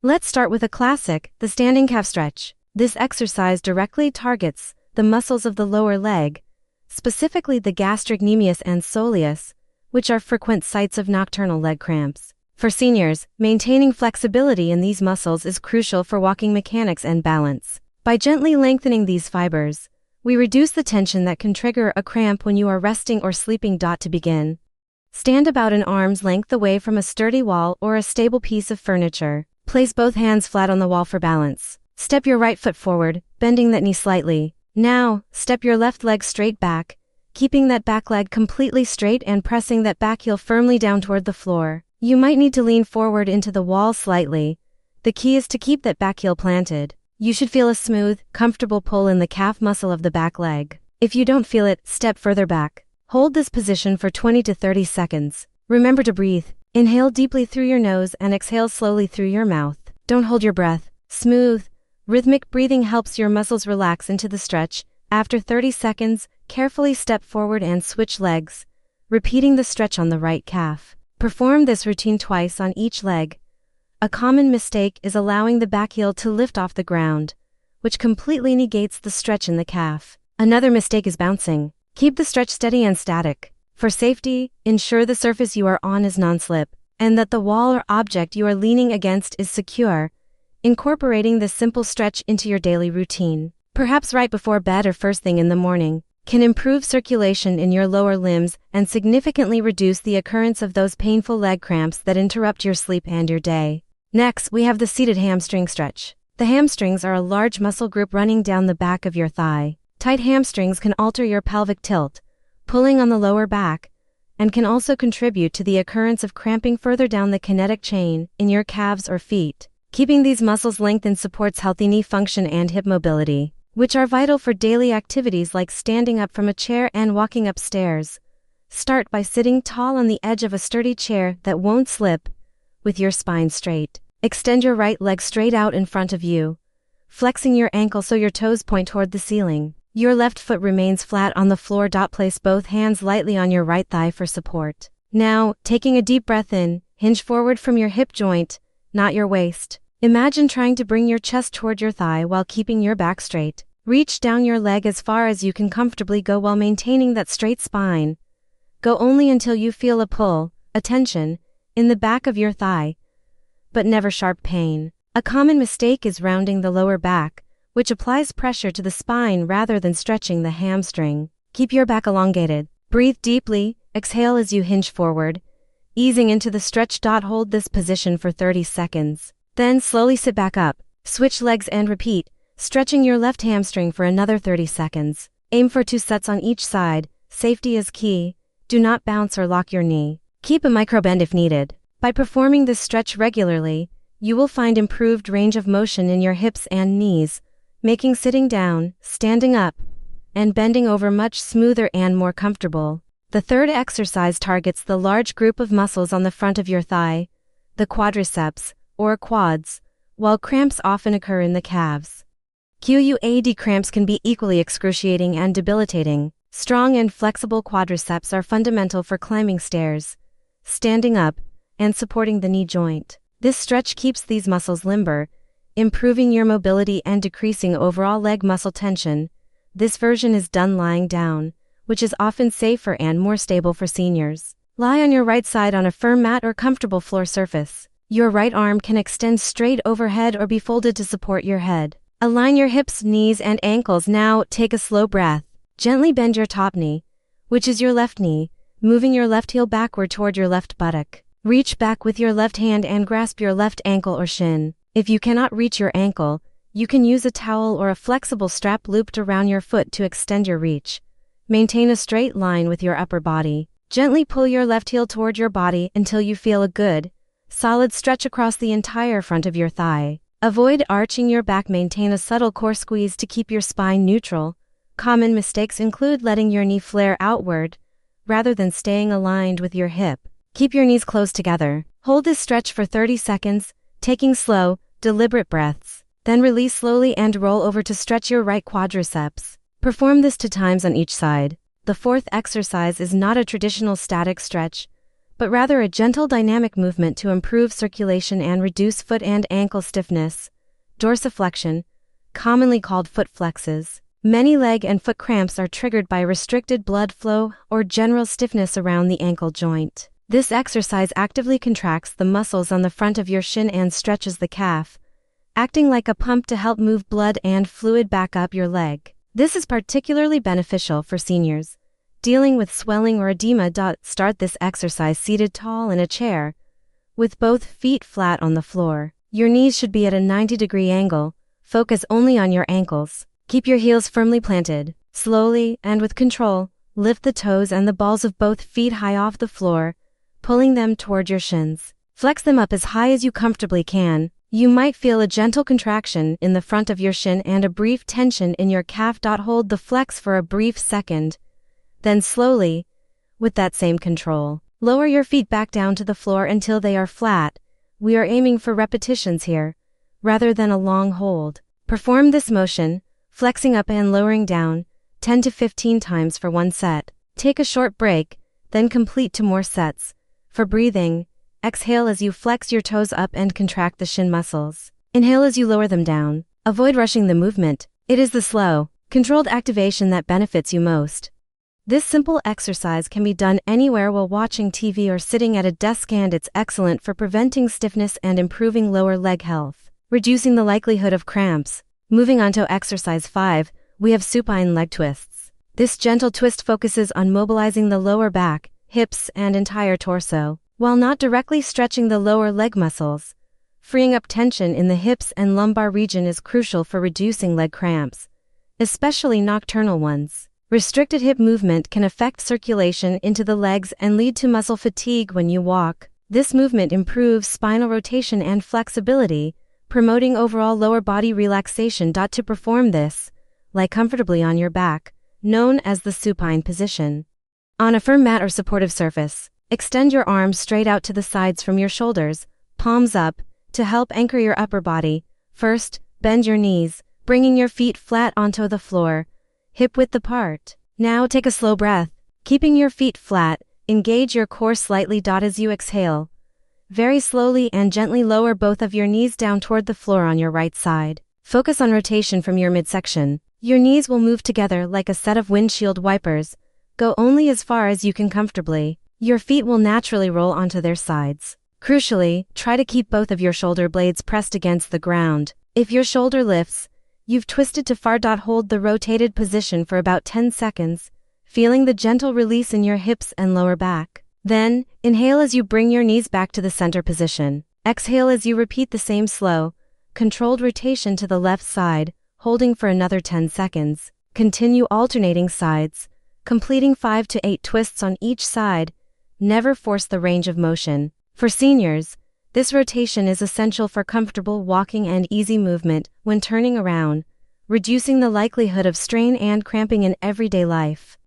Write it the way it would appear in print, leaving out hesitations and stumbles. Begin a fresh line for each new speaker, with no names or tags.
Let's start with a classic, the standing calf stretch. This exercise directly targets the muscles of the lower leg, specifically the gastrocnemius and soleus, which are frequent sites of nocturnal leg cramps. For seniors, maintaining flexibility in these muscles is crucial for walking mechanics and balance. By gently lengthening these fibers, we reduce the tension that can trigger a cramp when you are resting or sleeping. To begin, stand about an arm's length away from a sturdy wall or a stable piece of furniture. Place both hands flat on the wall for balance. Step your right foot forward, bending that knee slightly. Now, step your left leg straight back, keeping that back leg completely straight and pressing that back heel firmly down toward the floor. You might need to lean forward into the wall slightly. The key is to keep that back heel planted. You should feel a smooth, comfortable pull in the calf muscle of the back leg. If you don't feel it, step further back. Hold this position for 20 to 30 seconds. Remember to breathe. Inhale deeply through your nose and exhale slowly through your mouth. Don't hold your breath. Smooth, rhythmic breathing helps your muscles relax into the stretch. After 30 seconds, carefully step forward and switch legs, repeating the stretch on the right calf. Perform this routine twice on each leg. A common mistake is allowing the back heel to lift off the ground, which completely negates the stretch in the calf. Another mistake is bouncing. Keep the stretch steady and static. For safety, ensure the surface you are on is non-slip, and that the wall or object you are leaning against is secure. Incorporating this simple stretch into your daily routine, perhaps right before bed or first thing in the morning, can improve circulation in your lower limbs and significantly reduce the occurrence of those painful leg cramps that interrupt your sleep and your day. Next, we have the seated hamstring stretch. The hamstrings are a large muscle group running down the back of your thigh. Tight hamstrings can alter your pelvic tilt, pulling on the lower back, and can also contribute to the occurrence of cramping further down the kinetic chain in your calves or feet. Keeping these muscles lengthened supports healthy knee function and hip mobility, which are vital for daily activities like standing up from a chair and walking upstairs. Start by sitting tall on the edge of a sturdy chair that won't slip, with your spine straight. Extend your right leg straight out in front of you, flexing your ankle so your toes point toward the ceiling. Your left foot remains flat on the floor. Place both hands lightly on your right thigh for support. Now, taking a deep breath in, hinge forward from your hip joint, not your waist. Imagine trying to bring your chest toward your thigh while keeping your back straight. Reach down your leg as far as you can comfortably go while maintaining that straight spine. Go only until you feel a pull, a tension, in the back of your thigh, but never sharp pain. A common mistake is rounding the lower back, which applies pressure to the spine rather than stretching the hamstring. Keep your back elongated. Breathe deeply, exhale as you hinge forward, easing into the stretch. Hold this position for 30 seconds. Then slowly sit back up, switch legs and repeat, stretching your left hamstring for another 30 seconds. Aim for 2 sets on each side. Safety is key. Do not bounce or lock your knee. Keep a microbend if needed. By performing this stretch regularly, you will find improved range of motion in your hips and knees, making sitting down, standing up, and bending over much smoother and more comfortable. The third exercise targets the large group of muscles on the front of your thigh, the quadriceps, or quads, while cramps often occur in the calves. Quad cramps can be equally excruciating and debilitating. Strong and flexible quadriceps are fundamental for climbing stairs, standing up, and supporting the knee joint. This stretch keeps these muscles limber, improving your mobility and decreasing overall leg muscle tension. This version is done lying down, which is often safer and more stable for seniors. Lie on your right side on a firm mat or comfortable floor surface. Your right arm can extend straight overhead or be folded to support your head. Align your hips, knees, and ankles. Now, take a slow breath. Gently bend your top knee, which is your left knee, moving your left heel backward toward your left buttock. Reach back with your left hand and grasp your left ankle or shin. If you cannot reach your ankle, you can use a towel or a flexible strap looped around your foot to extend your reach. Maintain a straight line with your upper body. Gently pull your left heel toward your body until you feel a good, solid stretch across the entire front of your thigh. Avoid arching your back. Maintain a subtle core squeeze to keep your spine neutral. Common mistakes include letting your knee flare outward, rather than staying aligned with your hip. Keep your knees close together. Hold this stretch for 30 seconds, taking slow, deliberate breaths. Then release slowly and roll over to stretch your right quadriceps. Perform this 2 times on each side. The fourth exercise is not a traditional static stretch, but rather a gentle dynamic movement to improve circulation and reduce foot and ankle stiffness. Dorsiflexion, commonly called foot flexes. Many leg and foot cramps are triggered by restricted blood flow or general stiffness around the ankle joint. This exercise actively contracts the muscles on the front of your shin and stretches the calf, acting like a pump to help move blood and fluid back up your leg. This is particularly beneficial for seniors dealing with swelling or edema. Start this exercise seated tall in a chair, with both feet flat on the floor. Your knees should be at a 90-degree angle. Focus only on your ankles. Keep your heels firmly planted. Slowly and with control, lift the toes and the balls of both feet high off the floor, pulling them toward your shins. Flex them up as high as you comfortably can. You might feel a gentle contraction in the front of your shin and a brief tension in your calf. Hold the flex for a brief second. Then slowly, with that same control, lower your feet back down to the floor until they are flat. We are aiming for repetitions here, rather than a long hold. Perform this motion, flexing up and lowering down, 10 to 15 times for one set. Take a short break, then complete 2 more sets. For breathing, exhale as you flex your toes up and contract the shin muscles. Inhale as you lower them down. Avoid rushing the movement. It is the slow, controlled activation that benefits you most. This simple exercise can be done anywhere while watching TV or sitting at a desk, and it's excellent for preventing stiffness and improving lower leg health, reducing the likelihood of cramps. Moving on to exercise 5, we have supine leg twists. This gentle twist focuses on mobilizing the lower back, hips, and entire torso, while not directly stretching the lower leg muscles. Freeing up tension in the hips and lumbar region is crucial for reducing leg cramps, especially nocturnal ones. Restricted hip movement can affect circulation into the legs and lead to muscle fatigue when you walk. This movement improves spinal rotation and flexibility, promoting overall lower body relaxation. To perform this, lie comfortably on your back, known as the supine position. On a firm mat or supportive surface, extend your arms straight out to the sides from your shoulders, palms up, to help anchor your upper body. First, bend your knees, bringing your feet flat onto the floor, hip-width apart. Now take a slow breath, keeping your feet flat. Engage your core slightly. As you exhale, very slowly and gently lower both of your knees down toward the floor on your right side. Focus on rotation from your midsection. Your knees will move together like a set of windshield wipers. Go only as far as you can comfortably. Your feet will naturally roll onto their sides. Crucially, try to keep both of your shoulder blades pressed against the ground. If your shoulder lifts, you've twisted too far. Hold the rotated position for about 10 seconds, feeling the gentle release in your hips and lower back. Then, inhale as you bring your knees back to the center position. Exhale as you repeat the same slow, controlled rotation to the left side, holding for another 10 seconds. Continue alternating sides, completing 5 to 8 twists on each side. Never force the range of motion. For seniors, this rotation is essential for comfortable walking and easy movement when turning around, reducing the likelihood of strain and cramping in everyday life.